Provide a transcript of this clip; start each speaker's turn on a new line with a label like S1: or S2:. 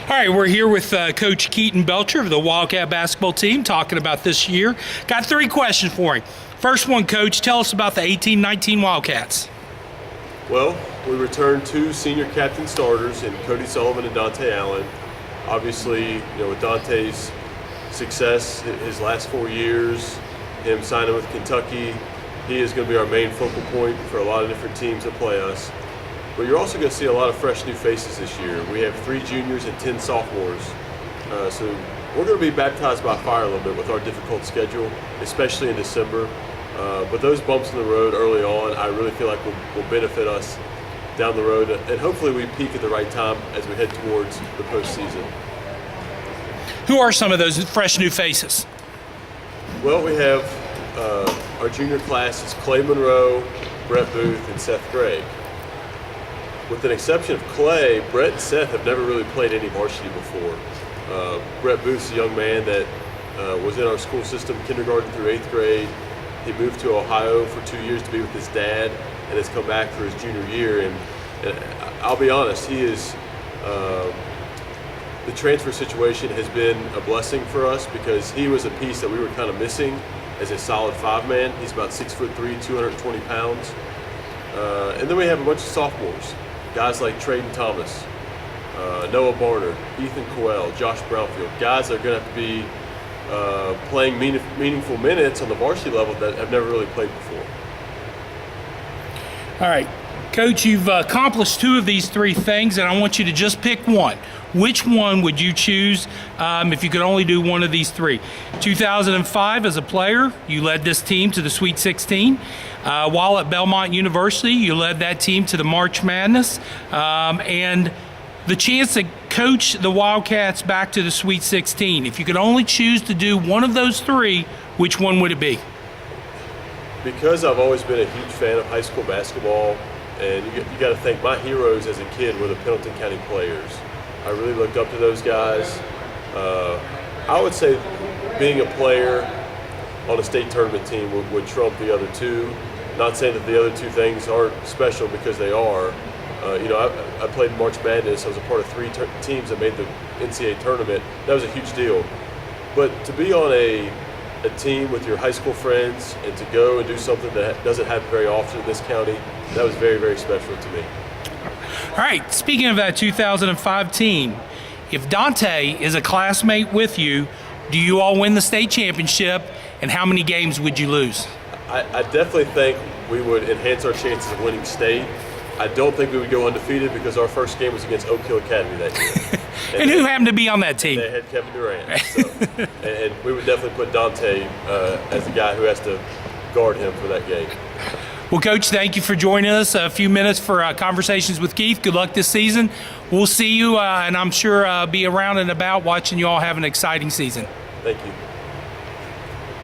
S1: All right, we're here with Coach Keaton Belcher of the Wildcat basketball team talking about this year. Got 3 questions for him. First one, Coach, tell us about the 18-19 Wildcats.
S2: Well, we returned 2 senior captain starters in Cody Sullivan and Dante Allen. Obviously, with Dante's success his last 4 years, him signing with Kentucky, he is going to be our main focal point for a lot of different teams that play us. But you're also going to see a lot of fresh new faces this year. We have 3 juniors and 10 sophomores. So we're going to be baptized by fire a little bit with our difficult schedule, especially in December. But those bumps in the road early on, I really feel like will benefit us down the road. And hopefully we peak at the right time as we head towards the postseason.
S1: Who are some of those fresh new faces?
S2: Well, we have our junior class is Clay Monroe, Brett Booth, and Seth Gregg. With an exception of Clay, Brett and Seth have never really played any varsity before. Brett Booth's a young man that was in our school system, kindergarten through 8th grade. He moved to Ohio for 2 years to be with his dad and has come back for his junior year. And I'll be honest, he is the transfer situation has been a blessing for us because he was a piece that we were kind of missing as a solid 5-man. He's about 6'3", 220 pounds. And then we have a bunch of sophomores. Guys like Trayden Thomas, Noah Barner, Ethan Coel, Josh Brownfield, guys that are going to have to be playing meaningful minutes on the varsity level that have never really played before.
S1: All right, Coach, you've accomplished 2 of these 3 things, and I want you to just pick one. Which one would you choose if you could only do one of these 3? 2005, as a player, you led this team to the Sweet 16. While at Belmont University, you led that team to the March Madness. And the chance to coach the Wildcats back to the Sweet 16. If you could only choose to do one of those 3, which one would it be?
S2: Because I've always been a huge fan of high school basketball, and you got to think my heroes as a kid were the Pendleton County players. I really looked up to those guys. I would say being a player on a state tournament team would trump the other 2. Not saying that the other 2 things aren't special because they are. I played March Madness. I was a part of 3 teams that made the NCAA tournament. That was a huge deal. But to be on a team with your high school friends and to go and do something that doesn't happen very often in this county, that was very, very special to me.
S1: All right, speaking of that 2005 team, if Dante is a classmate with you, do you all win the state championship, and how many games would you lose?
S2: I definitely think we would enhance our chances of winning state. I don't think we would go undefeated because our first game was against Oak Hill Academy that year.
S1: And who happened to be on that team?
S2: They had Kevin Durant. So, and we would definitely put Dante as the guy who has to guard him for that game.
S1: Well, Coach, thank you for joining us. A few minutes for Conversations with Keith. Good luck this season. We'll see you, and I'm sure be around and about watching you all have an exciting season.
S2: Thank you.